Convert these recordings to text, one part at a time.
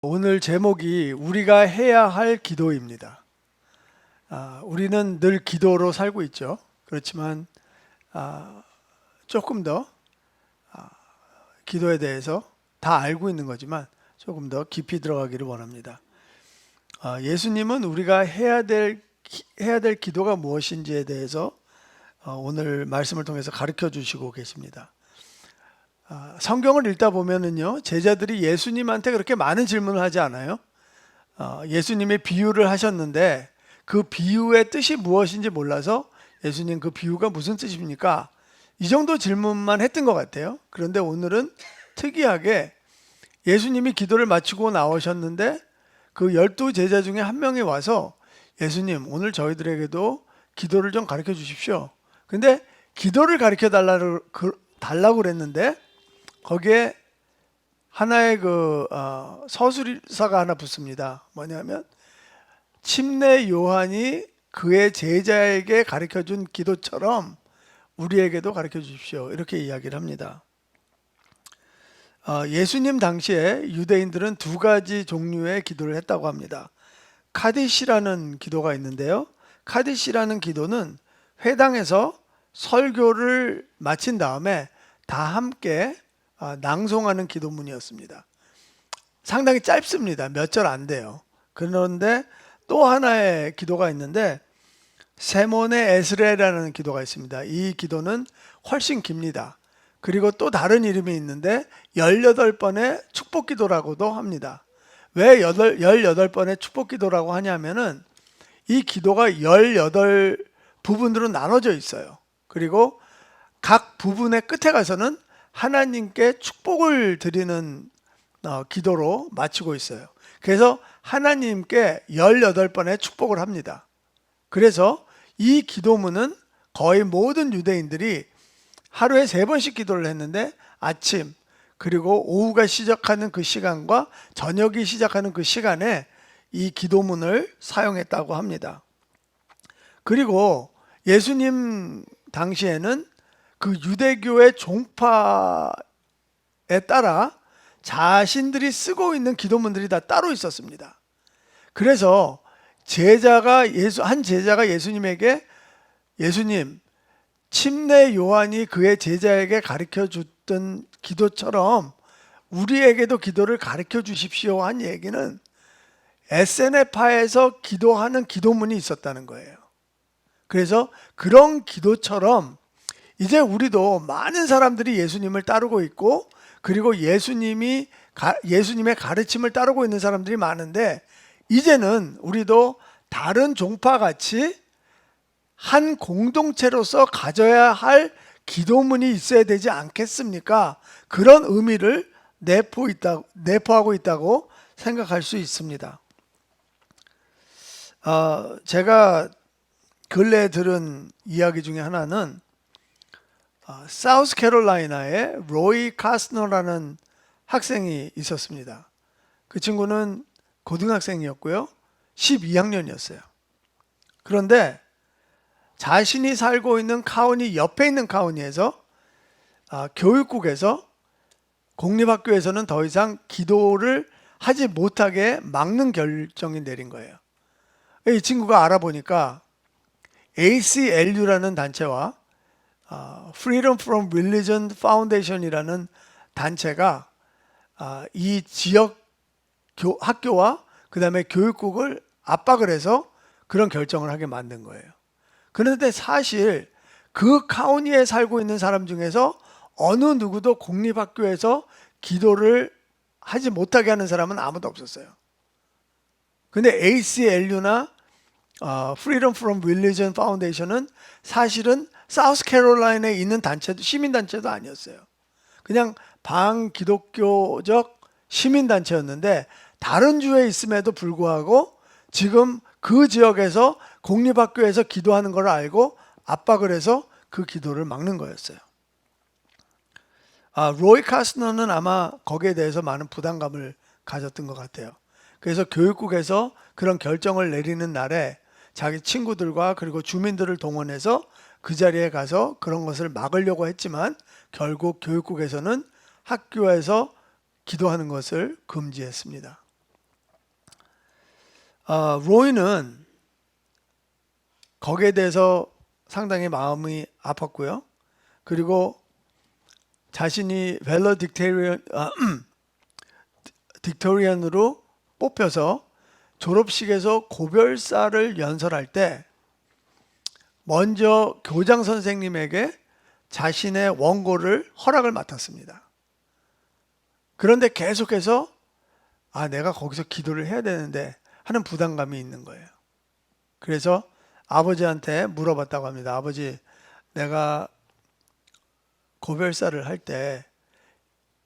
오늘 제목이 우리가 해야 할 기도입니다. 우리는 늘 기도로 살고 있죠. 그렇지만 조금 더 기도에 대해서 다 알고 있는 거지만 조금 더 깊이 들어가기를 원합니다. 예수님은 우리가 해야 될 기도가 무엇인지에 대해서 오늘 말씀을 통해서 가르쳐 주시고 계십니다. 성경을 읽다 보면은요, 제자들이 예수님한테 그렇게 많은 질문을 하지 않아요. 예수님의 비유를 하셨는데 그 비유의 뜻이 무엇인지 몰라서 예수님 그 비유가 무슨 뜻입니까? 이 정도 질문만 했던 것 같아요. 그런데 오늘은 특이하게 예수님이 기도를 마치고 나오셨는데 그 12 제자 중에 한 명이 와서 예수님, 오늘 저희들에게도 기도를 좀 가르쳐 주십시오. 근데 기도를 가르쳐 달라고 그랬는데 거기에 하나의 서술사가 하나 붙습니다. 뭐냐면 침례 요한이 그의 제자에게 가르쳐준 기도처럼 우리에게도 가르쳐 주십시오. 이렇게 이야기를 합니다. 예수님 당시에 유대인들은 두 가지 종류의 기도를 했다고 합니다. 카디시라는 기도가 있는데요. 카디시라는 기도는 회당에서 설교를 마친 다음에 다 함께 낭송하는 기도문이었습니다. 상당히 짧습니다. 몇 절 안 돼요. 그런데 또 하나의 기도가 있는데 세몬의 에스레라는 기도가 있습니다. 이 기도는 훨씬 깁니다. 그리고 또 다른 이름이 있는데 18번의 축복 기도라고도 합니다. 왜 18번의 축복 기도라고 하냐면은 이 기도가 18 부분으로 나눠져 있어요. 그리고 각 부분의 끝에 가서는 하나님께 축복을 드리는 기도로 마치고 있어요. 그래서 하나님께 18번의 축복을 합니다. 그래서 이 기도문은 거의 모든 유대인들이 하루에 3번씩 기도를 했는데 아침 그리고 오후가 시작하는 그 시간과 저녁이 시작하는 그 시간에 이 기도문을 사용했다고 합니다. 그리고 예수님 당시에는 그 유대교의 종파에 따라 자신들이 쓰고 있는 기도문들이 다 따로 있었습니다. 그래서 한 제자가 예수님에게 예수님, 침례 요한이 그의 제자에게 가르쳐 줬던 기도처럼 우리에게도 기도를 가르쳐 주십시오 한 얘기는 SNF파에서 기도하는 기도문이 있었다는 거예요. 그래서 그런 기도처럼 이제 우리도 많은 사람들이 예수님을 따르고 있고 그리고 예수님의 가르침을 따르고 있는 사람들이 많은데 이제는 우리도 다른 종파같이 한 공동체로서 가져야 할 기도문이 있어야 되지 않겠습니까? 그런 의미를 내포하고 있다고 생각할 수 있습니다. 제가 근래에 들은 이야기 중에 하나는 사우스캐롤라이나에 로이 카스너라는 학생이 있었습니다. 그 친구는 고등학생이었고요. 12학년이었어요. 그런데 자신이 살고 있는 카운티 옆에 있는 카운티에서 교육국에서 공립학교에서는 더 이상 기도를 하지 못하게 막는 결정이 내린 거예요. 이 친구가 알아보니까 ACLU라는 단체와 Freedom from Religion Foundation이라는 단체가 이 지역 학교와 그 다음에 교육국을 압박을 해서 그런 결정을 하게 만든 거예요. 그런데 사실 그 카운티에 살고 있는 사람 중에서 어느 누구도 공립학교에서 기도를 하지 못하게 하는 사람은 아무도 없었어요. 근데 ACLU나 Freedom from Religion Foundation은 사실은 사우스캐롤라이나에 있는 단체도 시민단체도 아니었어요. 그냥 반기독교적 시민단체였는데 다른 주에 있음에도 불구하고 지금 그 지역에서 공립학교에서 기도하는 걸 알고 압박을 해서 그 기도를 막는 거였어요. 로이 카스너는 아마 거기에 대해서 많은 부담감을 가졌던 것 같아요. 그래서 교육국에서 그런 결정을 내리는 날에 자기 친구들과 그리고 주민들을 동원해서 그 자리에 가서 그런 것을 막으려고 했지만 결국 교육국에서는 학교에서 기도하는 것을 금지했습니다. 로이는 거기에 대해서 상당히 마음이 아팠고요. 그리고 자신이 딕토리언으로 뽑혀서 졸업식에서 고별사를 연설할 때 먼저 교장 선생님에게 자신의 원고를 허락을 맡았습니다. 그런데 계속해서 내가 거기서 기도를 해야 되는데 하는 부담감이 있는 거예요. 그래서 아버지한테 물어봤다고 합니다. 아버지, 내가 고별사를 할 때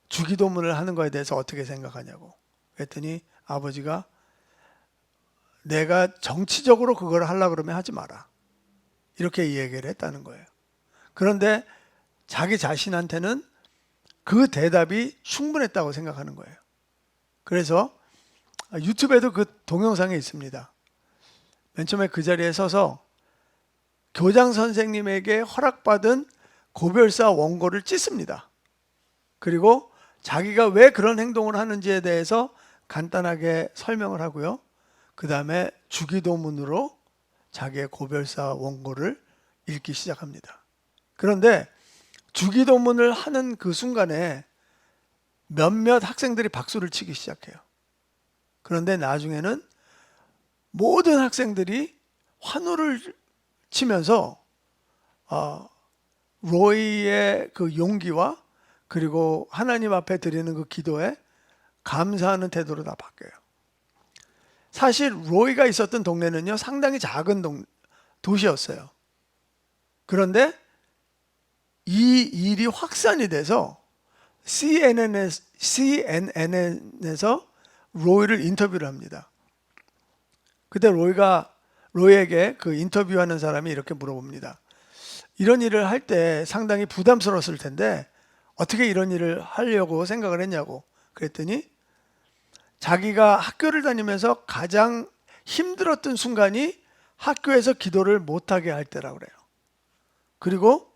주기도문을 하는 거에 대해서 어떻게 생각하냐고. 그랬더니 아버지가 내가 정치적으로 그걸 하려고 그러면 하지 마라. 이렇게 얘기를 했다는 거예요. 그런데 자기 자신한테는 그 대답이 충분했다고 생각하는 거예요. 그래서 유튜브에도 그 동영상이 있습니다. 맨 처음에 그 자리에 서서 교장 선생님에게 허락받은 고별사 원고를 찢습니다. 그리고 자기가 왜 그런 행동을 하는지에 대해서 간단하게 설명을 하고요. 그 다음에 주기도문으로 자기의 고별사 원고를 읽기 시작합니다. 그런데 주기도문을 하는 그 순간에 몇몇 학생들이 박수를 치기 시작해요. 그런데 나중에는 모든 학생들이 환호를 치면서 로이의 그 용기와 그리고 하나님 앞에 드리는 그 기도에 감사하는 태도로 다 바뀌어요. 사실 로이가 있었던 동네는요, 상당히 작은 도시였어요. 그런데 이 일이 확산이 돼서 CNN에서 로이를 인터뷰를 합니다. 그때 로이에게 그 인터뷰하는 사람이 이렇게 물어봅니다. 이런 일을 할 때 상당히 부담스러웠을 텐데 어떻게 이런 일을 하려고 생각을 했냐고. 그랬더니 자기가 학교를 다니면서 가장 힘들었던 순간이 학교에서 기도를 못하게 할 때라고 그래요. 그리고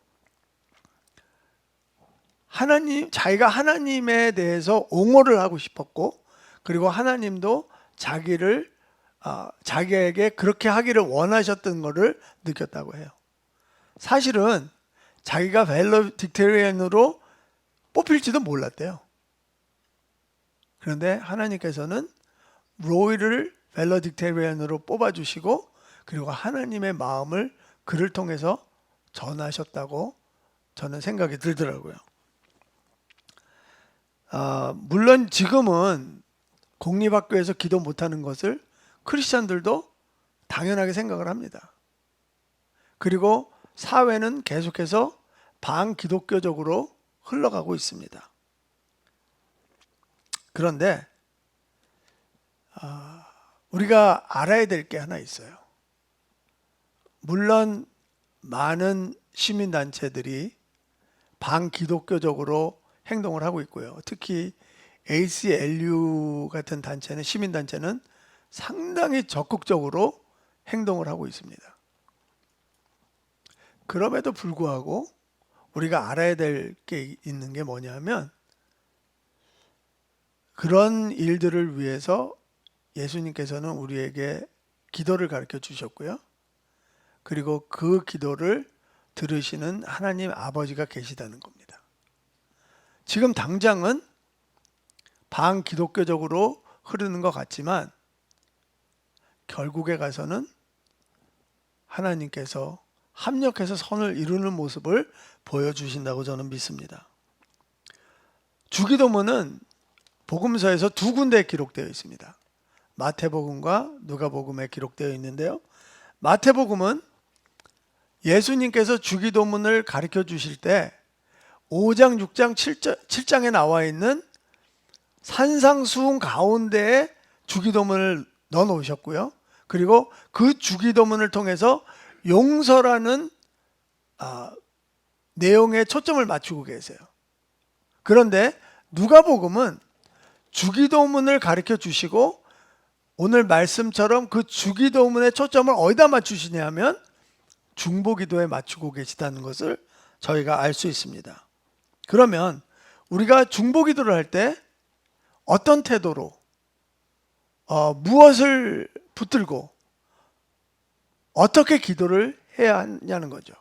자기가 하나님에 대해서 옹호를 하고 싶었고, 그리고 하나님도 자기에게 그렇게 하기를 원하셨던 것을 느꼈다고 해요. 사실은 자기가 밸러딕테리언으로 뽑힐지도 몰랐대요. 그런데 하나님께서는 로이를 밸러딕테리언으로 뽑아주시고, 그리고 하나님의 마음을 그를 통해서 전하셨다고 저는 생각이 들더라고요. 물론 지금은 공립학교에서 기도 못하는 것을 크리스찬들도 당연하게 생각을 합니다. 그리고 사회는 계속해서 반기독교적으로 흘러가고 있습니다. 그런데 우리가 알아야 될 게 하나 있어요. 물론 많은 시민단체들이 반기독교적으로 행동을 하고 있고요. 특히 ACLU 같은 단체는, 시민단체는 상당히 적극적으로 행동을 하고 있습니다. 그럼에도 불구하고 우리가 알아야 될 게 있는 게 뭐냐면, 그런 일들을 위해서 예수님께서는 우리에게 기도를 가르쳐 주셨고요. 그리고 그 기도를 들으시는 하나님 아버지가 계시다는 겁니다. 지금 당장은 반기독교적으로 흐르는 것 같지만 결국에 가서는 하나님께서 합력해서 선을 이루는 모습을 보여주신다고 저는 믿습니다. 주기도문은 복음서에서 두 군데에 기록되어 있습니다. 마태복음과 누가복음에 기록되어 있는데요. 마태복음은 예수님께서 주기도문을 가르쳐 주실 때 5장, 6장, 7장에 나와 있는 산상수훈 가운데에 주기도문을 넣어 놓으셨고요. 그리고 그 주기도문을 통해서 용서라는 내용에 초점을 맞추고 계세요. 그런데 누가복음은 주기도문을 가르쳐 주시고 오늘 말씀처럼 그 주기도문의 초점을 어디다 맞추시냐면 중보기도에 맞추고 계시다는 것을 저희가 알 수 있습니다. 그러면 우리가 중보기도를 할 때 어떤 태도로, 무엇을 붙들고 어떻게 기도를 해야 하냐는 거죠.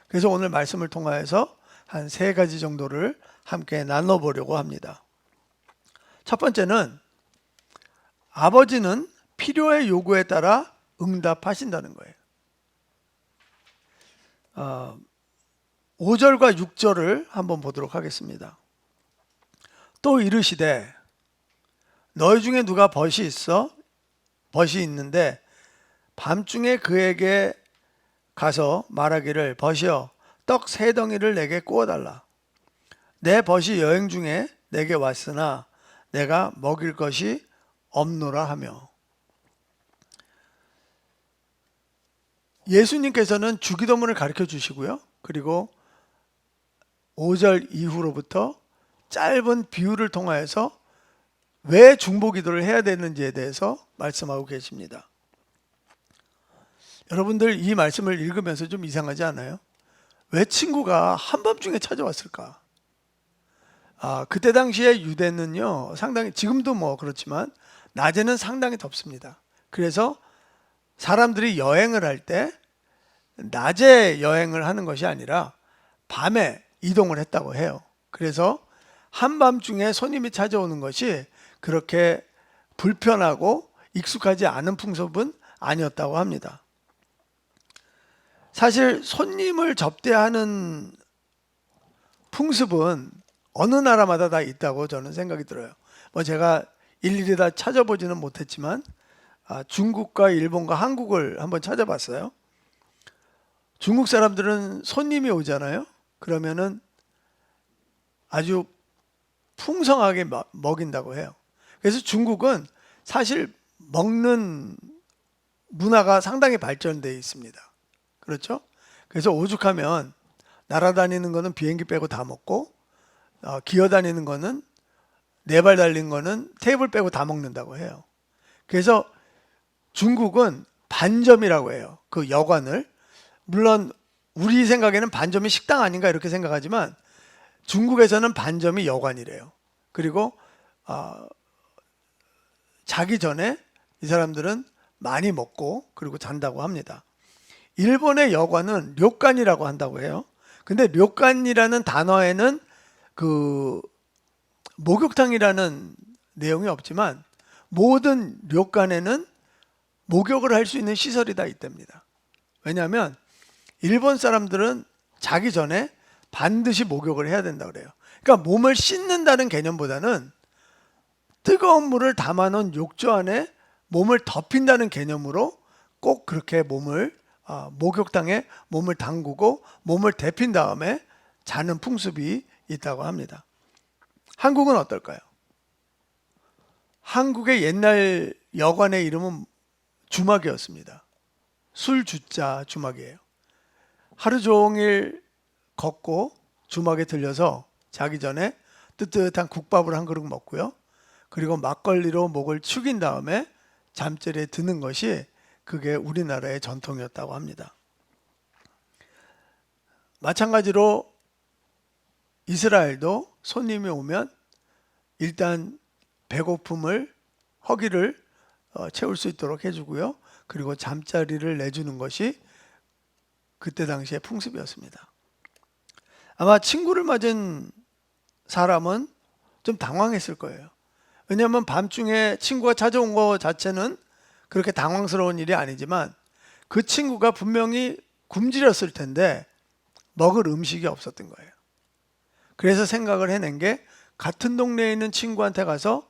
그래서 오늘 말씀을 통하여서 한 3가지 정도를 함께 나눠보려고 합니다. 첫 번째는 아버지는 필요의 요구에 따라 응답하신다는 거예요. 5절과 6절을 한번 보도록 하겠습니다. 또 이르시되 너희 중에 누가 벗이 있는데 밤중에 그에게 가서 말하기를 벗이여 떡 3덩이를 내게 구워달라. 내 벗이 여행 중에 내게 왔으나 내가 먹일 것이 없노라 하며. 예수님께서는 주기도문을 가르쳐 주시고요. 그리고 5절 이후로부터 짧은 비유를 통하여서 왜 중보기도를 해야 되는지에 대해서 말씀하고 계십니다. 여러분들 이 말씀을 읽으면서 좀 이상하지 않아요? 왜 친구가 한밤중에 찾아왔을까? 그때 당시에 유대는요, 상당히, 지금도 뭐 그렇지만 낮에는 상당히 덥습니다. 그래서 사람들이 여행을 할 때 낮에 여행을 하는 것이 아니라 밤에 이동을 했다고 해요. 그래서 한밤중에 손님이 찾아오는 것이 그렇게 불편하고 익숙하지 않은 풍습은 아니었다고 합니다. 사실 손님을 접대하는 풍습은 어느 나라마다 다 있다고 저는 생각이 들어요. 뭐 제가 일일이 다 찾아보지는 못했지만 중국과 일본과 한국을 한번 찾아봤어요. 중국 사람들은 손님이 오잖아요. 그러면은 아주 풍성하게 먹인다고 해요. 그래서 중국은 사실 먹는 문화가 상당히 발전되어 있습니다. 그렇죠? 그래서 오죽하면 날아다니는 거는 비행기 빼고 다 먹고 기어다니는 거는 4발 달린 거는 테이블 빼고 다 먹는다고 해요. 그래서 중국은 반점이라고 해요. 그 여관을. 물론 우리 생각에는 반점이 식당 아닌가 이렇게 생각하지만 중국에서는 반점이 여관이래요. 그리고 자기 전에 이 사람들은 많이 먹고 그리고 잔다고 합니다. 일본의 여관은 료칸이라고 한다고 해요. 근데 료칸이라는 단어에는 그 목욕탕이라는 내용이 없지만 모든 료칸에는 목욕을 할 수 있는 시설이 다 있답니다. 왜냐하면 일본 사람들은 자기 전에 반드시 목욕을 해야 된다고 그래요. 그러니까 몸을 씻는다는 개념보다는 뜨거운 물을 담아놓은 욕조 안에 몸을 덮인다는 개념으로 꼭 그렇게 목욕탕에 몸을 담그고 몸을 데핀 다음에 자는 풍습이 있다고 합니다. 한국은 어떨까요? 한국의 옛날 여관의 이름은 주막이었습니다. 술주자 주막이에요. 하루 종일 걷고 주막에 들려서 자기 전에 뜨뜻한 국밥을 한 그릇 먹고요. 그리고 막걸리로 목을 축인 다음에 잠자리에 드는 것이 그게 우리나라의 전통이었다고 합니다. 마찬가지로 이스라엘도 손님이 오면 일단 배고픔을 허기를 채울 수 있도록 해주고요. 그리고 잠자리를 내주는 것이 그때 당시의 풍습이었습니다. 아마 친구를 맞은 사람은 좀 당황했을 거예요. 왜냐하면 밤중에 친구가 찾아온 것 자체는 그렇게 당황스러운 일이 아니지만 그 친구가 분명히 굶주렸을 텐데 먹을 음식이 없었던 거예요. 그래서 생각을 해낸 게 같은 동네에 있는 친구한테 가서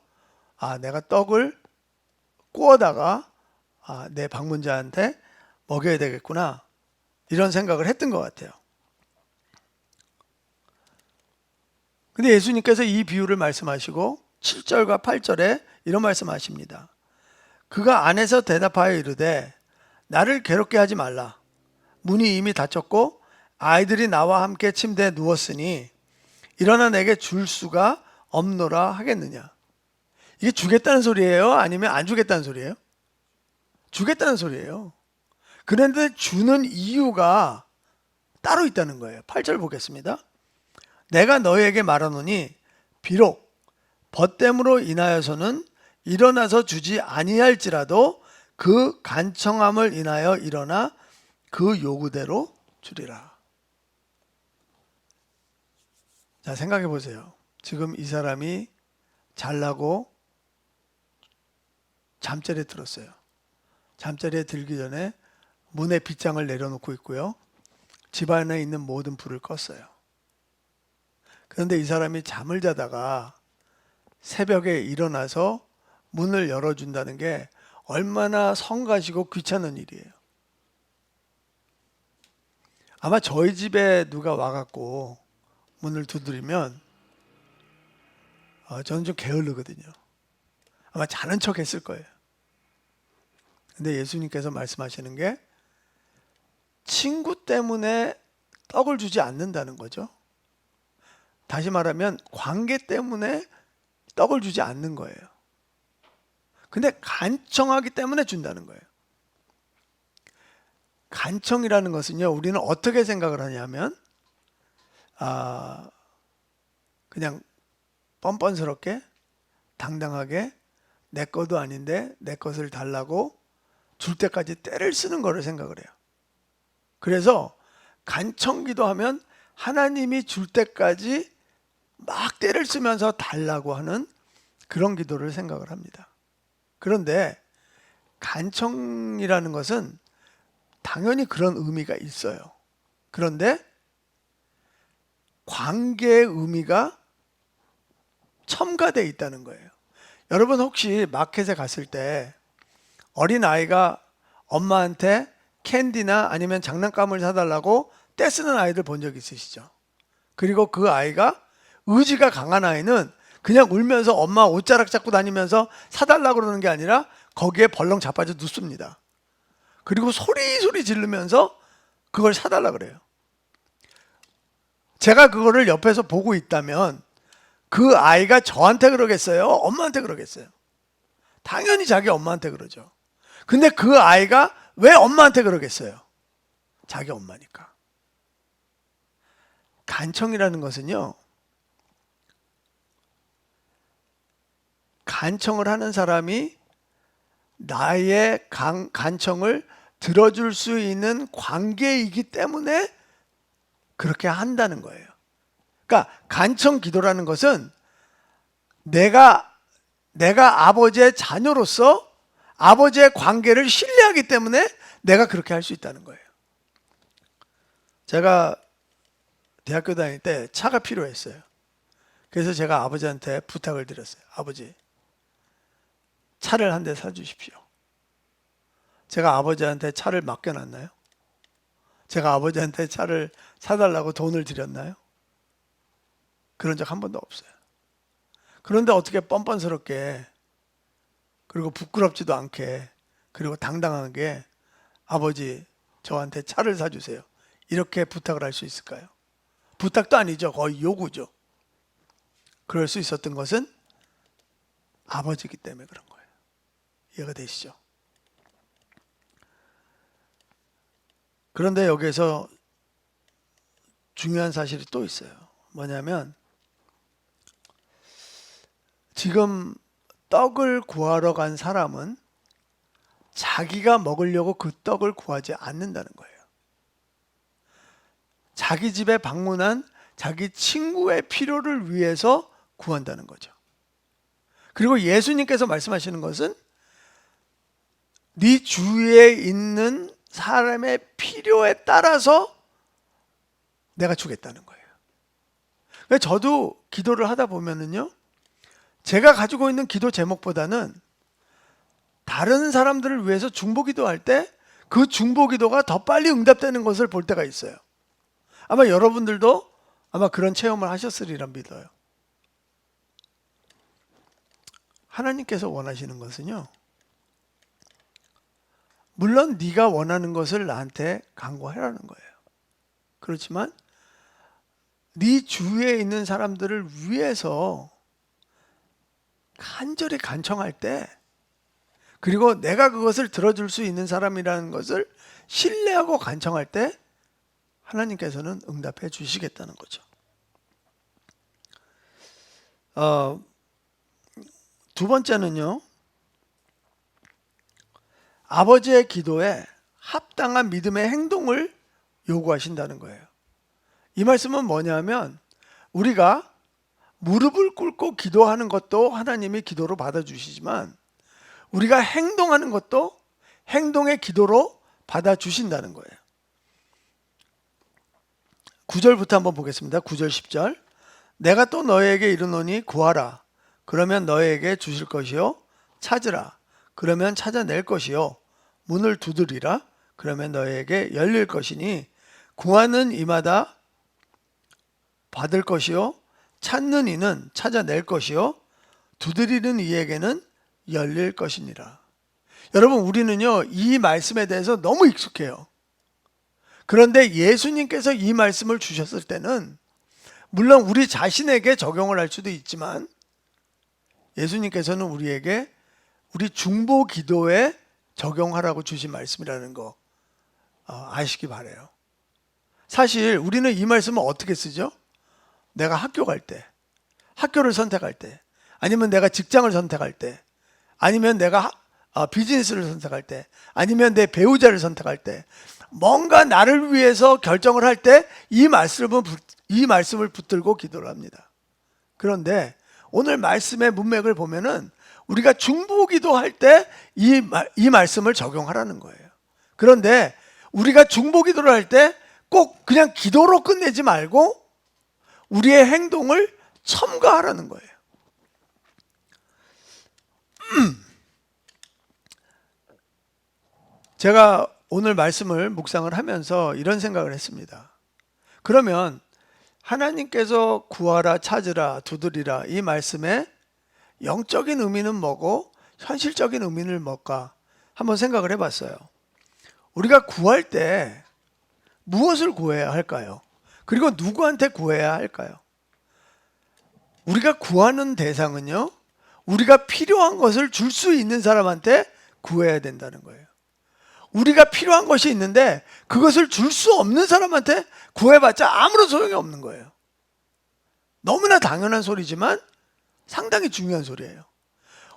내가 떡을 구워다가 내 방문자한테 먹여야 되겠구나 이런 생각을 했던 것 같아요. 근데 예수님께서 이 비유를 말씀하시고 7절과 8절에 이런 말씀하십니다. 그가 안에서 대답하여 이르되 나를 괴롭게 하지 말라. 문이 이미 닫혔고 아이들이 나와 함께 침대에 누웠으니 일어나 내게 줄 수가 없노라 하겠느냐. 이게 주겠다는 소리예요? 아니면 안 주겠다는 소리예요? 주겠다는 소리예요. 그런데 주는 이유가 따로 있다는 거예요. 8절 보겠습니다. 내가 너희에게 말하노니 비록 벗됨으로 인하여서는 일어나서 주지 아니할지라도 그 간청함을 인하여 일어나 그 요구대로 주리라. 자, 생각해 보세요. 지금 이 사람이 잘나고 잠자리에 들었어요. 잠자리에 들기 전에 문에 빗장을 내려놓고 있고요. 집안에 있는 모든 불을 껐어요. 그런데 이 사람이 잠을 자다가 새벽에 일어나서 문을 열어준다는 게 얼마나 성가시고 귀찮은 일이에요. 아마 저희 집에 누가 와갖고 문을 두드리면 저는 좀 게을르거든요. 아마 자는 척 했을 거예요. 근데 예수님께서 말씀하시는 게 친구 때문에 떡을 주지 않는다는 거죠. 다시 말하면 관계 때문에 떡을 주지 않는 거예요. 근데 간청하기 때문에 준다는 거예요. 간청이라는 것은요, 우리는 어떻게 생각을 하냐면 그냥 뻔뻔스럽게 당당하게 내 것도 아닌데 내 것을 달라고 줄 때까지 때를 쓰는 거를 생각을 해요. 그래서 간청기도 하면 하나님이 줄 때까지 막 때를 쓰면서 달라고 하는 그런 기도를 생각을 합니다. 그런데 간청이라는 것은 당연히 그런 의미가 있어요. 그런데 관계의 의미가 첨가되어 있다는 거예요. 여러분 혹시 마켓에 갔을 때 어린 아이가 엄마한테 캔디나 아니면 장난감을 사달라고 떼쓰는 아이들 본 적 있으시죠? 그리고 그 아이가 의지가 강한 아이는 그냥 울면서 엄마 옷자락 잡고 다니면서 사달라고 그러는 게 아니라 거기에 벌렁 자빠져 눕습니다. 그리고 소리 지르면서 그걸 사달라 그래요. 제가 그거를 옆에서 보고 있다면 그 아이가 저한테 그러겠어요? 엄마한테 그러겠어요? 당연히 자기 엄마한테 그러죠. 근데 그 아이가 왜 엄마한테 그러겠어요? 자기 엄마니까. 간청이라는 것은요, 간청을 하는 사람이 나의 간청을 들어줄 수 있는 관계이기 때문에 그렇게 한다는 거예요. 그러니까 간청 기도라는 것은 내가 아버지의 자녀로서 아버지의 관계를 신뢰하기 때문에 내가 그렇게 할 수 있다는 거예요. 제가 대학교 다닐 때 차가 필요했어요. 그래서 제가 아버지한테 부탁을 드렸어요. 아버지, 차를 한 대 사주십시오. 제가 아버지한테 차를 맡겨놨나요? 제가 아버지한테 차를 사달라고 돈을 드렸나요? 그런 적 한 번도 없어요. 그런데 어떻게 뻔뻔스럽게 그리고 부끄럽지도 않게 그리고 당당하게 아버지 저한테 차를 사주세요. 이렇게 부탁을 할 수 있을까요? 부탁도 아니죠. 거의 요구죠. 그럴 수 있었던 것은 아버지이기 때문에 그런 거예요. 이해가 되시죠? 그런데 여기에서 중요한 사실이 또 있어요. 뭐냐면 지금 떡을 구하러 간 사람은 자기가 먹으려고 그 떡을 구하지 않는다는 거예요. 자기 집에 방문한 자기 친구의 필요를 위해서 구한다는 거죠. 그리고 예수님께서 말씀하시는 것은 네 주위에 있는 사람의 필요에 따라서 내가 주겠다는 거예요. 그래서 저도 기도를 하다 보면은요, 제가 가지고 있는 기도 제목보다는 다른 사람들을 위해서 중보기도 할 때 그 중보기도가 더 빨리 응답되는 것을 볼 때가 있어요. 아마 여러분들도 아마 그런 체험을 하셨으리라 믿어요. 하나님께서 원하시는 것은요, 물론 네가 원하는 것을 나한테 간구하라는 거예요. 그렇지만 네 주위에 있는 사람들을 위해서 간절히 간청할 때, 그리고 내가 그것을 들어줄 수 있는 사람이라는 것을 신뢰하고 간청할 때 하나님께서는 응답해 주시겠다는 거죠. 두 번째는요, 아버지의 기도에 합당한 믿음의 행동을 요구하신다는 거예요. 이 말씀은 뭐냐면 우리가 무릎을 꿇고 기도하는 것도 하나님이 기도로 받아주시지만 우리가 행동하는 것도 행동의 기도로 받아주신다는 거예요. 9절부터 한번 보겠습니다. 9절 10절. 내가 또 너희에게 이르노니 구하라. 그러면 너희에게 주실 것이요. 찾으라. 그러면 찾아낼 것이요. 문을 두드리라. 그러면 너희에게 열릴 것이니 구하는 이마다 받을 것이요. 찾는 이는 찾아낼 것이요. 두드리는 이에게는 열릴 것이니라. 여러분, 우리는요, 이 말씀에 대해서 너무 익숙해요. 그런데 예수님께서 이 말씀을 주셨을 때는 물론 우리 자신에게 적용을 할 수도 있지만 예수님께서는 우리에게 우리 중보 기도에 적용하라고 주신 말씀이라는 거 아시기 바라요. 사실 우리는 이 말씀을 어떻게 쓰죠? 내가 학교 갈 때, 학교를 선택할 때, 아니면 내가 직장을 선택할 때, 아니면 내가 비즈니스를 선택할 때, 아니면 내 배우자를 선택할 때, 뭔가 나를 위해서 결정을 할 때 이 말씀을 붙들고 기도를 합니다. 그런데 오늘 말씀의 문맥을 보면은 우리가 중보기도 할 때 이 말씀을 적용하라는 거예요. 그런데 우리가 중보기도를 할 때 꼭 그냥 기도로 끝내지 말고 우리의 행동을 첨가하라는 거예요. 제가 오늘 말씀을 묵상을 하면서 이런 생각을 했습니다. 그러면 하나님께서 구하라, 찾으라, 두드리라 이 말씀의 영적인 의미는 뭐고 현실적인 의미는 뭘까 한번 생각을 해봤어요. 우리가 구할 때 무엇을 구해야 할까요? 그리고 누구한테 구해야 할까요? 우리가 구하는 대상은요, 우리가 필요한 것을 줄 수 있는 사람한테 구해야 된다는 거예요. 우리가 필요한 것이 있는데 그것을 줄 수 없는 사람한테 구해봤자 아무런 소용이 없는 거예요. 너무나 당연한 소리지만 상당히 중요한 소리예요.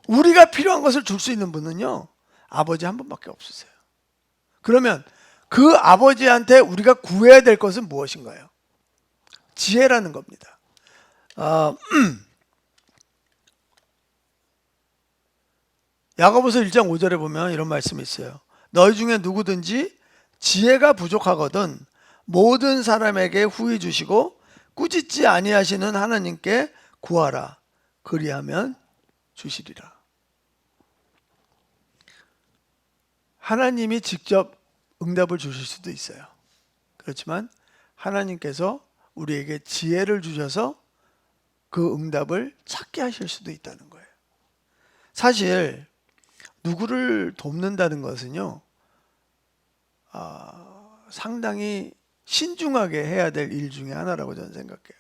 우리가 필요한 것을 줄 수 있는 분은요, 아버지 한 분밖에 없으세요. 그러면 그 아버지한테 우리가 구해야 될 것은 무엇인가요? 지혜라는 겁니다. 야고보서 1장 5절에 보면 이런 말씀이 있어요. 너희 중에 누구든지 지혜가 부족하거든 모든 사람에게 후히 주시고 꾸짖지 아니하시는 하나님께 구하라. 그리하면 주시리라. 하나님이 직접 응답을 주실 수도 있어요. 그렇지만 하나님께서 우리에게 지혜를 주셔서 그 응답을 찾게 하실 수도 있다는 거예요. 사실 누구를 돕는다는 것은요, 상당히 신중하게 해야 될 일 중에 하나라고 저는 생각해요.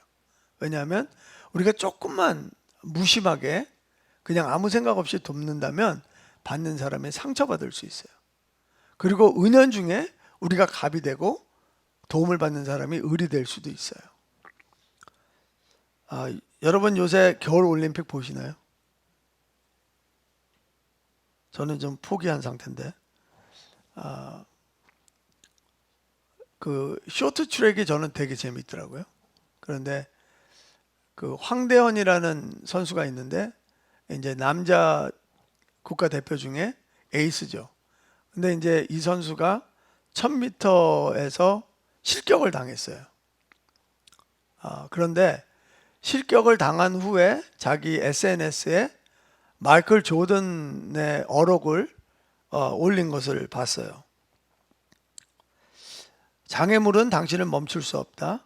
왜냐하면 우리가 조금만 무심하게 그냥 아무 생각 없이 돕는다면 받는 사람이 상처받을 수 있어요. 그리고 은연중에 우리가 갑이 되고 도움을 받는 사람이 을이 될 수도 있어요. 여러분 요새 겨울 올림픽 보시나요? 저는 좀 포기한 상태인데 그 쇼트트랙이 저는 되게 재밌더라고요. 그런데 그 황대헌이라는 선수가 있는데 이제 남자 국가대표 중에 에이스죠. 근데 이제 이 선수가 1000m에서 실격을 당했어요. 그런데 실격을 당한 후에 자기 SNS에 마이클 조던의 어록을 올린 것을 봤어요. 장애물은 당신을 멈출 수 없다.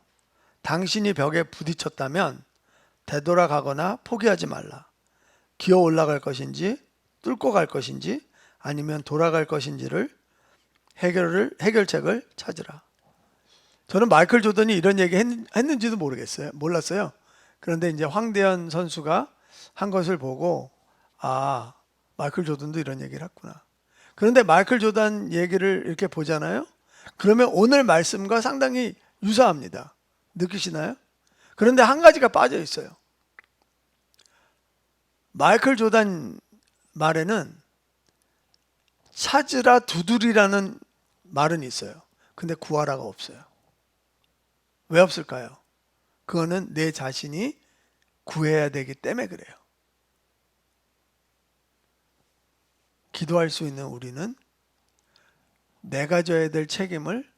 당신이 벽에 부딪혔다면 되돌아가거나 포기하지 말라. 기어 올라갈 것인지 뚫고 갈 것인지 아니면 돌아갈 것인지를 해결책을 찾으라. 저는 마이클 조던이 이런 얘기 했는지도 몰랐어요. 그런데 이제 황대현 선수가 한 것을 보고 마이클 조던도 이런 얘기를 했구나. 그런데 마이클 조던 얘기를 이렇게 보잖아요. 그러면 오늘 말씀과 상당히 유사합니다. 느끼시나요? 그런데 한 가지가 빠져 있어요. 마이클 조던 말에는 찾으라 두드리라는 말은 있어요. 근데 구하라가 없어요. 왜 없을까요? 그거는 내 자신이 구해야 되기 때문에 그래요. 기도할 수 있는 우리는 내가 져야 될 책임을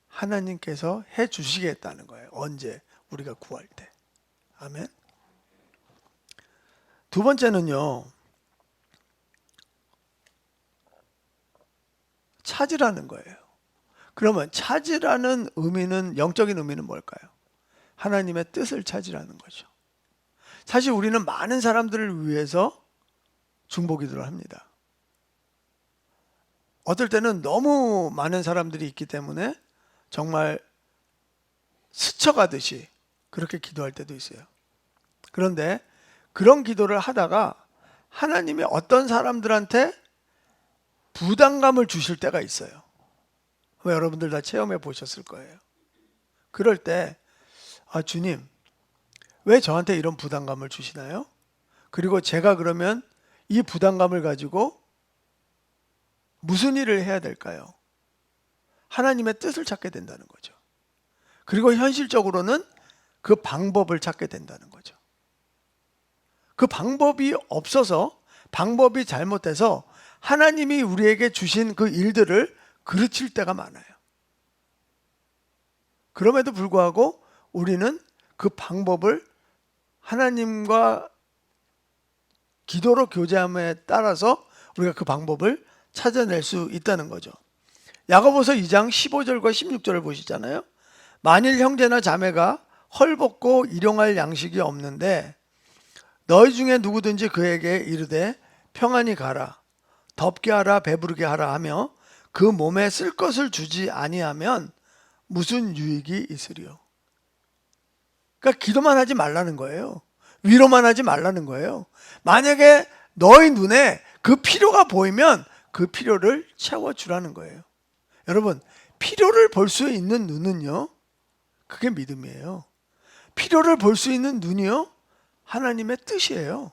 하나님께서 해 주시겠다는 거예요. 언제? 우리가 구할 때. 아멘. 두 번째는요, 찾으라는 거예요. 그러면 찾으라는 의미는, 영적인 의미는 뭘까요? 하나님의 뜻을 찾으라는 거죠. 사실 우리는 많은 사람들을 위해서 중보기도를 합니다. 어떨 때는 너무 많은 사람들이 있기 때문에 정말 스쳐가듯이 그렇게 기도할 때도 있어요. 그런데 그런 기도를 하다가 하나님이 어떤 사람들한테 부담감을 주실 때가 있어요. 여러분들 다 체험해 보셨을 거예요. 그럴 때 주님, 왜 저한테 이런 부담감을 주시나요? 그리고 제가 그러면 이 부담감을 가지고 무슨 일을 해야 될까요? 하나님의 뜻을 찾게 된다는 거죠. 그리고 현실적으로는 그 방법을 찾게 된다는 거죠. 그 방법이 없어서, 방법이 잘못돼서 하나님이 우리에게 주신 그 일들을 그르칠 때가 많아요. 그럼에도 불구하고 우리는 그 방법을 하나님과 기도로 교제함에 따라서 우리가 그 방법을 찾아낼 수 있다는 거죠. 야고보서 2장 15절과 16절을 보시잖아요. 만일 형제나 자매가 헐벗고 일용할 양식이 없는데 너희 중에 누구든지 그에게 이르되 평안히 가라, 덥게 하라, 배부르게 하라 하며 그 몸에 쓸 것을 주지 아니하면 무슨 유익이 있으리요? 그러니까 기도만 하지 말라는 거예요. 위로만 하지 말라는 거예요. 만약에 너희 눈에 그 필요가 보이면 그 필요를 채워주라는 거예요. 여러분, 필요를 볼 수 있는 눈은요, 그게 믿음이에요. 필요를 볼 수 있는 눈이요, 하나님의 뜻이에요.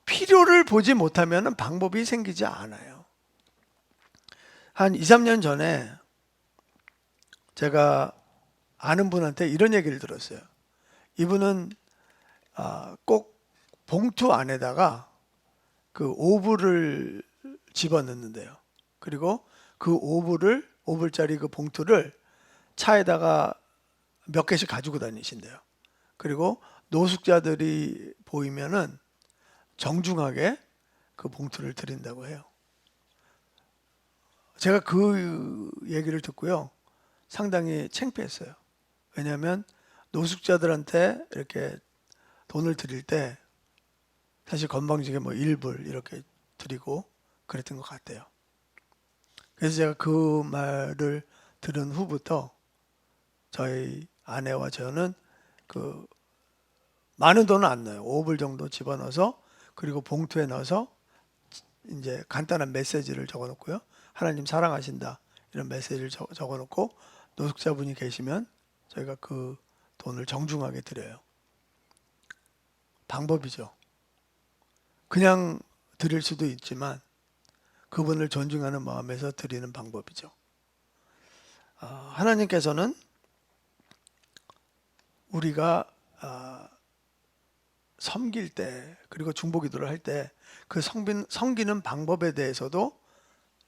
필요를 보지 못하면 방법이 생기지 않아요. 한 2, 3년 전에 제가 아는 분한테 이런 얘기를 들었어요. 이분은 꼭 봉투 안에다가 그 오불을 집어넣는데요. 그리고 그 오불짜리 그 봉투를 차에다가 몇 개씩 가지고 다니신대요. 그리고 노숙자들이 보이면은 정중하게 그 봉투를 드린다고 해요. 제가 그 얘기를 듣고요, 상당히 창피했어요. 왜냐하면 노숙자들한테 이렇게 돈을 드릴 때 사실 건방지게 뭐 1불 이렇게 드리고 그랬던 것 같아요. 그래서 제가 그 말을 들은 후부터 저희 아내와 저는 그 많은 돈은 안 넣어요. 5불 정도 집어넣어서, 그리고 봉투에 넣어서 이제 간단한 메시지를 적어놓고요, 하나님 사랑하신다 이런 메시지를 적어놓고 노숙자분이 계시면 저희가 그 돈을 정중하게 드려요. 방법이죠. 그냥 드릴 수도 있지만 그분을 존중하는 마음에서 드리는 방법이죠. 하나님께서는 우리가 섬길 때, 그리고 중보기도를 할 때 그 섬기는 방법에 대해서도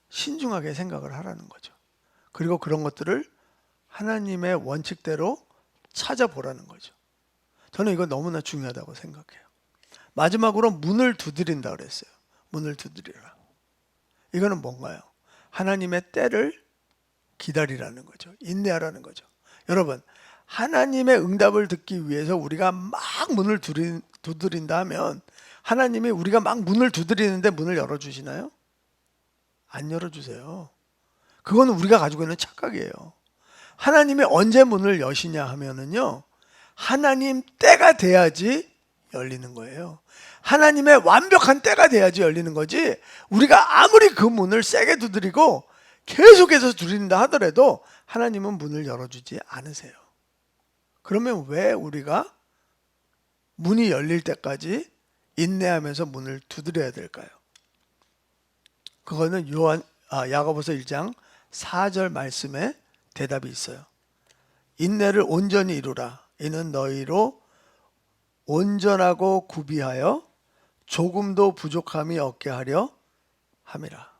신중하게 생각을 하라는 거죠. 그리고 그런 것들을 하나님의 원칙대로 찾아보라는 거죠. 저는 이거 너무나 중요하다고 생각해요. 마지막으로 문을 두드린다 그랬어요. 문을 두드리라. 이거는 뭔가요? 하나님의 때를 기다리라는 거죠. 인내하라는 거죠. 여러분, 하나님의 응답을 듣기 위해서 우리가 막 문을 두드린다 하면 하나님이 우리가 막 문을 두드리는데 문을 열어주시나요? 안 열어주세요. 그건 우리가 가지고 있는 착각이에요. 하나님이 언제 문을 여시냐 하면은요, 하나님 때가 돼야지 열리는 거예요. 하나님의 완벽한 때가 돼야지 열리는 거지, 우리가 아무리 그 문을 세게 두드리고 계속해서 두드린다 하더라도 하나님은 문을 열어주지 않으세요. 그러면 왜 우리가 문이 열릴 때까지 인내하면서 문을 두드려야 될까요? 그거는 야고보서 1장 4절 말씀에 대답이 있어요. 인내를 온전히 이루라. 이는 너희로 온전하고 구비하여 조금도 부족함이 없게 하려 함이라.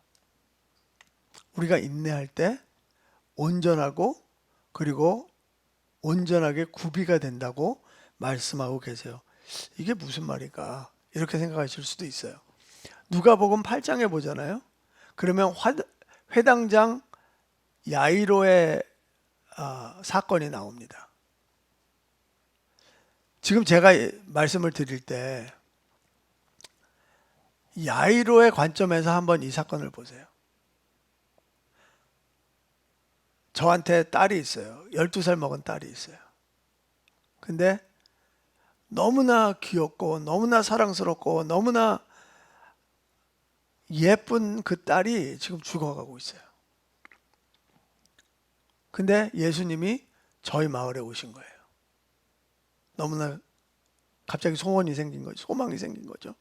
우리가 인내할 때 온전하고 그리고 온전하게 구비가 된다고 말씀하고 계세요. 이게 무슨 말일까? 이렇게 생각하실 수도 있어요. 누가복음 8장에 보잖아요. 그러면 회당장 야이로의 사건이 나옵니다. 지금 제가 말씀을 드릴 때 야이로의 관점에서 한번 이 사건을 보세요. 저한테 딸이 있어요. 12살 먹은 딸이 있어요. 근데 너무나 귀엽고 너무나 사랑스럽고 너무나 예쁜 그 딸이 지금 죽어가고 있어요. 근데 예수님이 저희 마을에 오신 거예요. 너무나 갑자기 소원이 생긴 거죠. 소망이 생긴 거죠.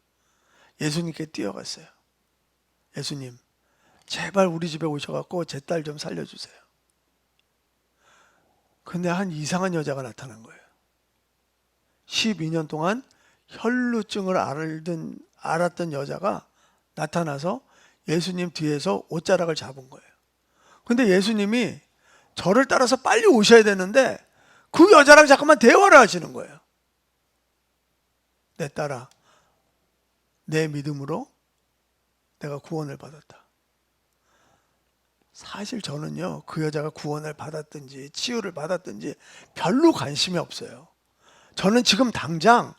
예수님께 뛰어갔어요. 예수님, 제발 우리 집에 오셔갖고 제 딸 좀 살려주세요. 근데 한 이상한 여자가 나타난 거예요. 12년 동안 혈루증을 알았던 여자가 나타나서 예수님 뒤에서 옷자락을 잡은 거예요. 근데 예수님이 저를 따라서 빨리 오셔야 되는데 그 여자랑 자꾸만 대화를 하시는 거예요. 내 딸아, 내 믿음으로 내가 구원을 받았다. 사실 저는요, 그 여자가 구원을 받았든지 치유를 받았든지 별로 관심이 없어요. 저는 지금 당장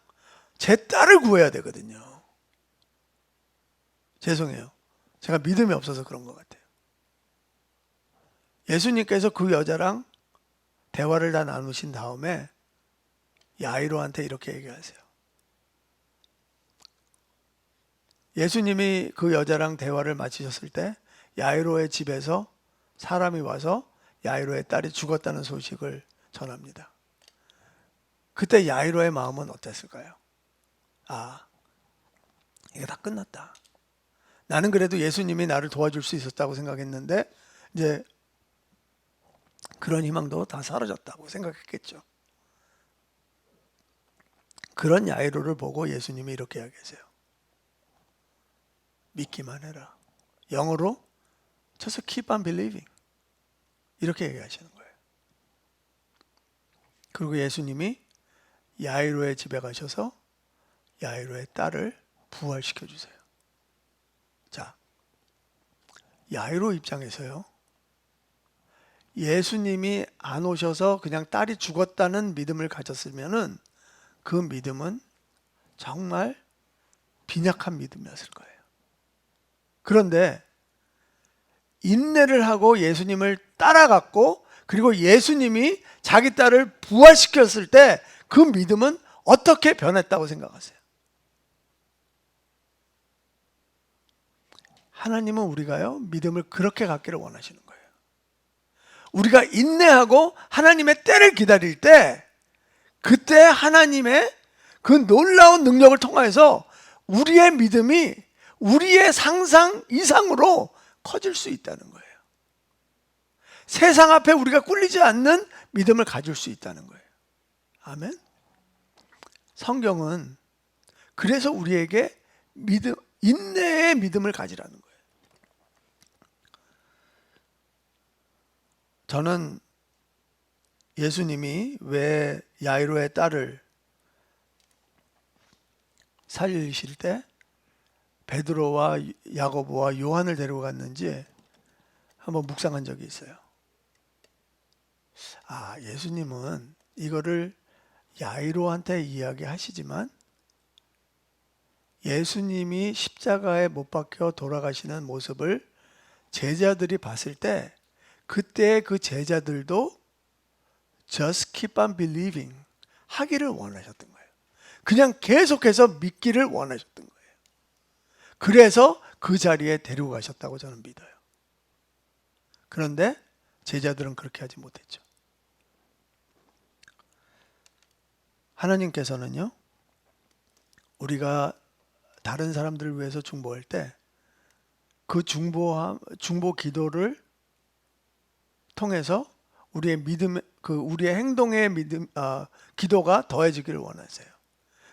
제 딸을 구해야 되거든요. 죄송해요. 제가 믿음이 없어서 그런 것 같아요. 예수님께서 그 여자랑 대화를 다 나누신 다음에 야이로한테 이렇게 얘기하세요. 예수님이 그 여자랑 대화를 마치셨을 때 야이로의 집에서 사람이 와서 야이로의 딸이 죽었다는 소식을 전합니다. 그때 야이로의 마음은 어땠을까요? 아, 이게 다 끝났다. 나는 그래도 예수님이 나를 도와줄 수 있었다고 생각했는데 이제 그런 희망도 다 사라졌다고 생각했겠죠. 그런 야이로를 보고 예수님이 이렇게 이야기하세요. 믿기만 해라. 영어로 just keep on believing. 이렇게 얘기하시는 거예요. 그리고 예수님이 야이로의 집에 가셔서 야이로의 딸을 부활시켜 주세요. 자, 야이로 입장에서요. 예수님이 안 오셔서 그냥 딸이 죽었다는 믿음을 가졌으면은 그 믿음은 정말 빈약한 믿음이었을 거예요. 그런데 인내를 하고 예수님을 따라갔고 그리고 예수님이 자기 딸을 부활시켰을 때 그 믿음은 어떻게 변했다고 생각하세요? 하나님은 우리가요, 믿음을 그렇게 갖기를 원하시는 거예요. 우리가 인내하고 하나님의 때를 기다릴 때 그때 하나님의 그 놀라운 능력을 통해서 우리의 믿음이 우리의 상상 이상으로 커질 수 있다는 거예요. 세상 앞에 우리가 꿀리지 않는 믿음을 가질 수 있다는 거예요. 아멘. 성경은 그래서 우리에게 인내의 믿음을 가지라는 거예요. 저는 예수님이 왜 야이로의 딸을 살리실 때 베드로와 야고보와 요한을 데리고 갔는지 한번 묵상한 적이 있어요. 아, 예수님은 이거를 야이로한테 이야기하시지만 예수님이 십자가에 못 박혀 돌아가시는 모습을 제자들이 봤을 때 그때 그 제자들도 just keep on believing 하기를 원하셨던 거예요. 그냥 계속해서 믿기를 원하셨던 거예요. 그래서 그 자리에 데리고 가셨다고 저는 믿어요. 그런데 제자들은 그렇게 하지 못했죠. 하나님께서는요, 우리가 다른 사람들을 위해서 중보할 때 그 중보 기도를 통해서 우리의 믿음, 우리의 행동의 기도가 더해지기를 원하세요.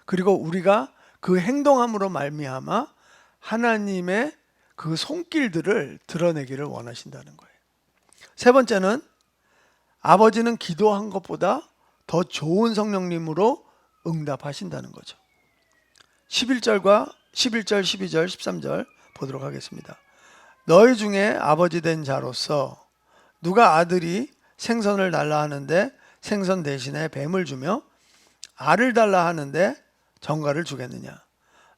그리고 우리가 그 행동함으로 말미암아 하나님의 그 손길들을 드러내기를 원하신다는 거예요. 세 번째는 아버지는 기도한 것보다 더 좋은 성령님으로 응답하신다는 거죠. 11절, 12절, 13절 보도록 하겠습니다. 너희 중에 아버지 된 자로서 누가 아들이 생선을 달라 하는데 생선 대신에 뱀을 주며 알을 달라 하는데 정갈을 주겠느냐?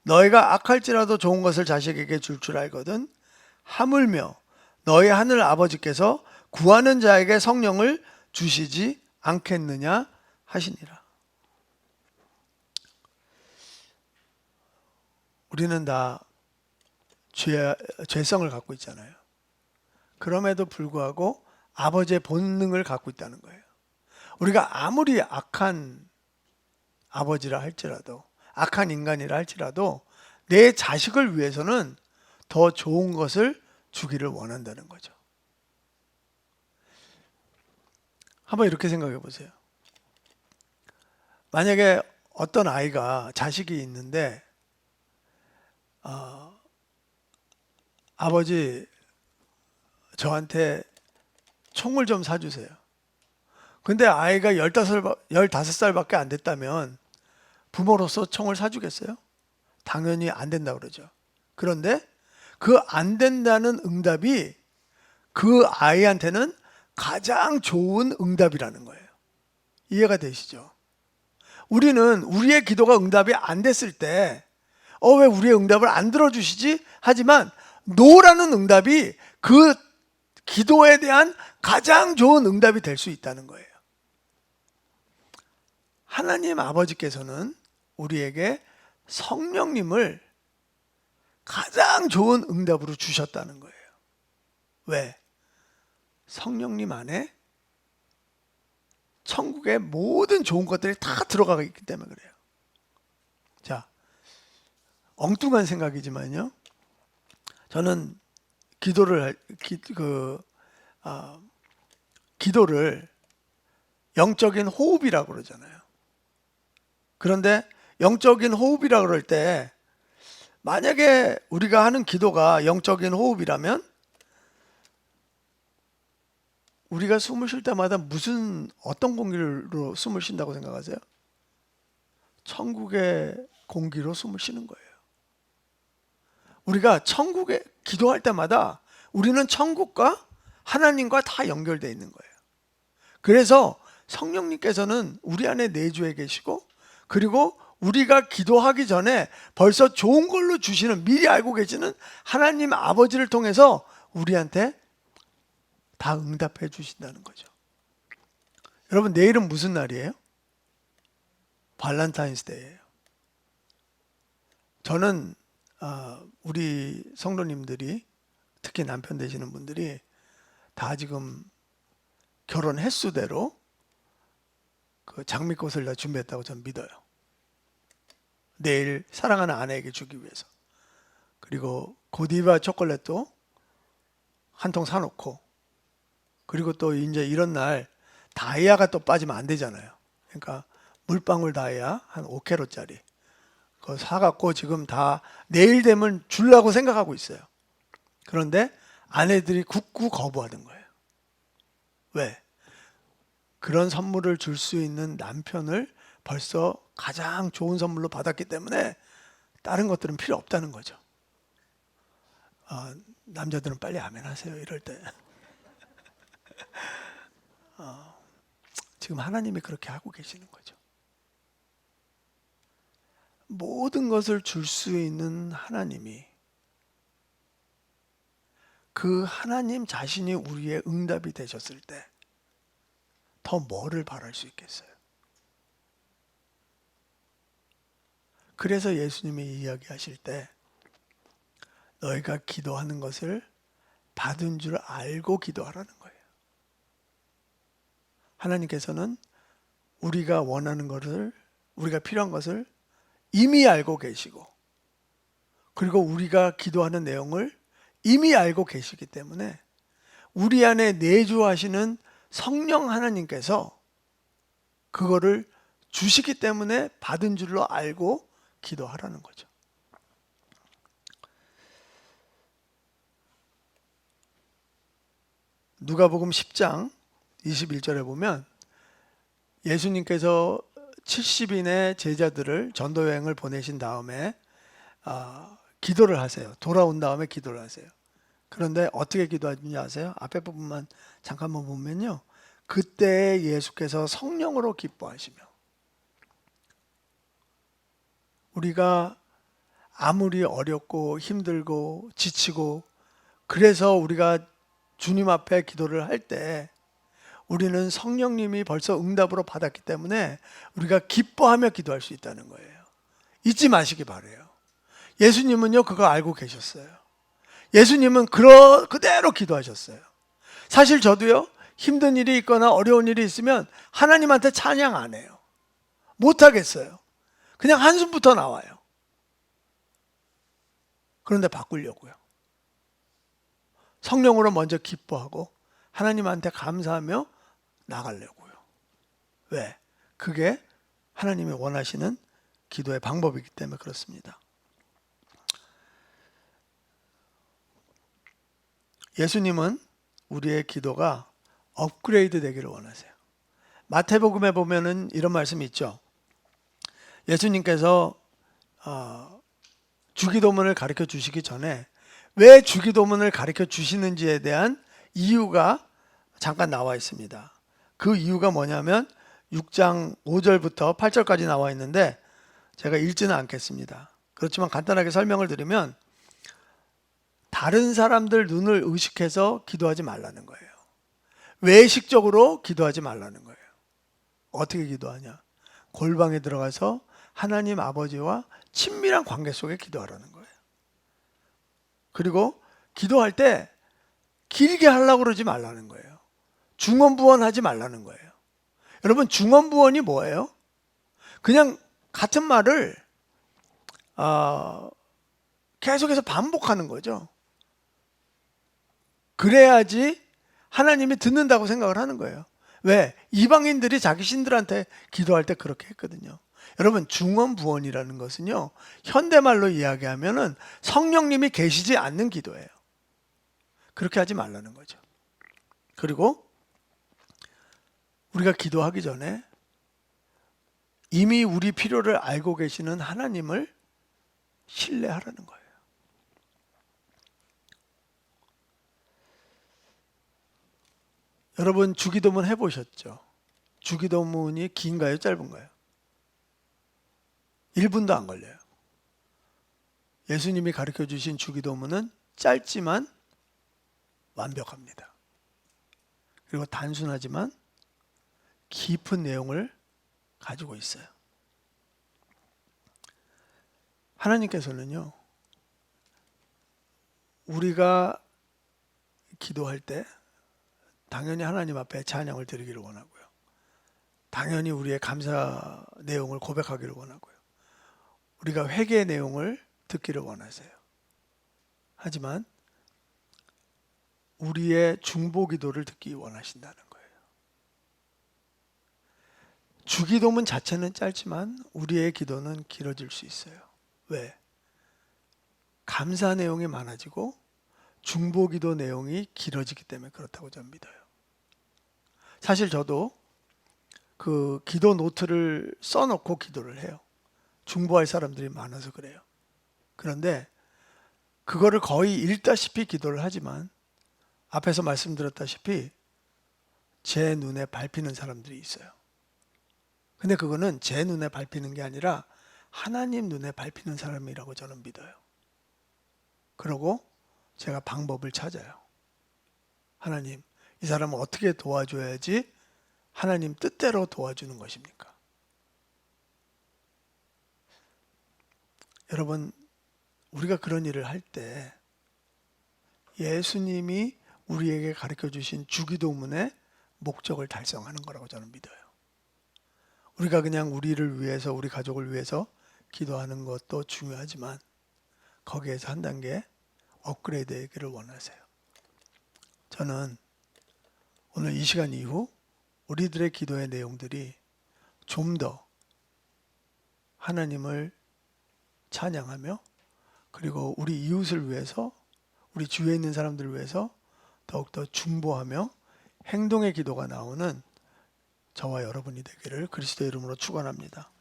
너희가 악할지라도 좋은 것을 자식에게 줄 알거든. 하물며 너희 하늘 아버지께서 구하는 자에게 성령을 주시지 않겠느냐 하시니라. 우리는 다 죄성을 갖고 있잖아요. 그럼에도 불구하고 아버지의 본능을 갖고 있다는 거예요. 우리가 아무리 악한 아버지라 할지라도, 악한 인간이라 할지라도 내 자식을 위해서는 더 좋은 것을 주기를 원한다는 거죠. 한번 이렇게 생각해 보세요. 만약에 어떤 아이가 자식이 있는데 아버지 저한테 총을 좀 사주세요. 근데 아이가 15살밖에 안 됐다면 부모로서 총을 사주겠어요? 당연히 안 된다고 그러죠. 그런데 그 안 된다는 응답이 그 아이한테는 가장 좋은 응답이라는 거예요. 이해가 되시죠? 우리는 우리의 기도가 응답이 안 됐을 때 왜 우리의 응답을 안 들어주시지? 하지만 노라는 응답이 그 기도에 대한 가장 좋은 응답이 될 수 있다는 거예요. 하나님 아버지께서는 우리에게 성령님을 가장 좋은 응답으로 주셨다는 거예요. 왜? 성령님 안에 천국의 모든 좋은 것들이 다 들어가 있기 때문에 그래요. 자, 엉뚱한 생각이지만요. 저는 기도를 영적인 호흡이라고 그러잖아요. 그런데 영적인 호흡이라고 그럴 때 만약에 우리가 하는 기도가 영적인 호흡이라면 우리가 숨을 쉴 때마다 어떤 공기로 숨을 쉰다고 생각하세요? 천국의 공기로 숨을 쉬는 거예요. 우리가 천국에 기도할 때마다 우리는 천국과 하나님과 다 연결되어 있는 거예요. 그래서 성령님께서는 우리 안에 내주해 계시고 그리고 우리가 기도하기 전에 벌써 좋은 걸로 주시는, 미리 알고 계시는 하나님 아버지를 통해서 우리한테 다 응답해 주신다는 거죠. 여러분, 내일은 무슨 날이에요? 발렌타인스데이예요. 저는 우리 성도님들이, 특히 남편 되시는 분들이 다 지금 결혼 횟수대로 그 장미꽃을 다 준비했다고 저는 믿어요. 내일 사랑하는 아내에게 주기 위해서. 그리고 고디바 초콜릿도 한 통 사놓고, 그리고 또 이제 이런 날 다이아가 또 빠지면 안 되잖아요. 그러니까 물방울 다이아 한 5kg짜리 그거 사갖고 지금 다 내일 되면 주려고 생각하고 있어요. 그런데 아내들이 굳고 거부하는 거예요. 왜? 그런 선물을 줄 수 있는 남편을 벌써 가장 좋은 선물로 받았기 때문에 다른 것들은 필요 없다는 거죠. 남자들은 빨리 아멘 하세요. 이럴 때. 지금 하나님이 그렇게 하고 계시는 거죠. 모든 것을 줄 수 있는 하나님이, 그 하나님 자신이 우리의 응답이 되셨을 때 더 뭐를 바랄 수 있겠어요? 그래서 예수님이 이야기하실 때 너희가 기도하는 것을 받은 줄 알고 기도하라는 거예요. 하나님께서는 우리가 원하는 것을, 우리가 필요한 것을 이미 알고 계시고, 그리고 우리가 기도하는 내용을 이미 알고 계시기 때문에 우리 안에 내주하시는 성령 하나님께서 그거를 주시기 때문에 받은 줄로 알고 기도하라는 거죠. 누가복음 10장 21절에 보면 예수님께서 70인의 제자들을 전도여행을 보내신 다음에 기도를 하세요. 돌아온 다음에 기도를 하세요. 그런데 어떻게 기도하는지 아세요? 앞에 부분만 잠깐만 보면요. 그때 예수께서 성령으로 기뻐하시며, 우리가 아무리 어렵고 힘들고 지치고 그래서 우리가 주님 앞에 기도를 할 때 우리는 성령님이 벌써 응답으로 받았기 때문에 우리가 기뻐하며 기도할 수 있다는 거예요. 잊지 마시기 바라요. 예수님은요 그거 알고 계셨어요. 예수님은 그대로 기도하셨어요. 사실 저도요 힘든 일이 있거나 어려운 일이 있으면 하나님한테 찬양 안 해요. 못 하겠어요. 그냥 한숨부터 나와요. 그런데 바꾸려고요. 성령으로 먼저 기뻐하고 하나님한테 감사하며 나가려고요. 왜? 그게 하나님이 원하시는 기도의 방법이기 때문에 그렇습니다. 예수님은 우리의 기도가 업그레이드 되기를 원하세요. 마태복음에 보면은 이런 말씀이 있죠. 예수님께서 주기도문을 가르쳐 주시기 전에 왜 주기도문을 가르쳐 주시는지에 대한 이유가 잠깐 나와 있습니다. 그 이유가 뭐냐면 6장 5절부터 8절까지 나와 있는데 제가 읽지는 않겠습니다. 그렇지만 간단하게 설명을 드리면 다른 사람들 눈을 의식해서 기도하지 말라는 거예요. 외식적으로 기도하지 말라는 거예요. 어떻게 기도하냐? 골방에 들어가서 하나님 아버지와 친밀한 관계 속에 기도하라는 거예요. 그리고 기도할 때 길게 하려고 그러지 말라는 거예요. 중언부언하지 말라는 거예요. 여러분 중언부언이 뭐예요? 그냥 같은 말을 계속해서 반복하는 거죠. 그래야지 하나님이 듣는다고 생각을 하는 거예요. 왜? 이방인들이 자기 신들한테 기도할 때 그렇게 했거든요. 여러분 중언부언이라는 것은요 현대말로 이야기하면은 성령님이 계시지 않는 기도예요. 그렇게 하지 말라는 거죠. 그리고 우리가 기도하기 전에 이미 우리 필요를 알고 계시는 하나님을 신뢰하라는 거예요. 여러분 주기도문 해보셨죠? 주기도문이 긴가요? 짧은가요? 1분도 안 걸려요. 예수님이 가르쳐 주신 주기도문은 짧지만 완벽합니다. 그리고 단순하지만 깊은 내용을 가지고 있어요. 하나님께서는요, 우리가 기도할 때 당연히 하나님 앞에 찬양을 드리기를 원하고요. 당연히 우리의 감사 내용을 고백하기를 원하고요. 우리가 회개의 내용을 듣기를 원하세요. 하지만 우리의 중보 기도를 듣기 원하신다는 거예요. 주기도문 자체는 짧지만 우리의 기도는 길어질 수 있어요. 왜? 감사 내용이 많아지고 중보 기도 내용이 길어지기 때문에 그렇다고 저는 믿어요. 사실 저도 그 기도 노트를 써놓고 기도를 해요. 중보할 사람들이 많아서 그래요. 그런데 그거를 거의 읽다시피 기도를 하지만 앞에서 말씀드렸다시피 제 눈에 밟히는 사람들이 있어요. 근데 그거는 제 눈에 밟히는 게 아니라 하나님 눈에 밟히는 사람이라고 저는 믿어요. 그러고 제가 방법을 찾아요. 하나님, 이 사람을 어떻게 도와줘야지 하나님 뜻대로 도와주는 것입니까? 여러분, 우리가 그런 일을 할 때 예수님이 우리에게 가르쳐 주신 주기도문의 목적을 달성하는 거라고 저는 믿어요. 우리가 그냥 우리를 위해서, 우리 가족을 위해서 기도하는 것도 중요하지만 거기에서 한 단계 업그레이드 되기를 원하세요. 저는 오늘 이 시간 이후 우리들의 기도의 내용들이 좀 더 하나님을 찬양하며 그리고 우리 이웃을 위해서 우리 주위에 있는 사람들을 위해서 더욱더 중보하며 행동의 기도가 나오는 저와 여러분이 되기를 그리스도의 이름으로 축원합니다.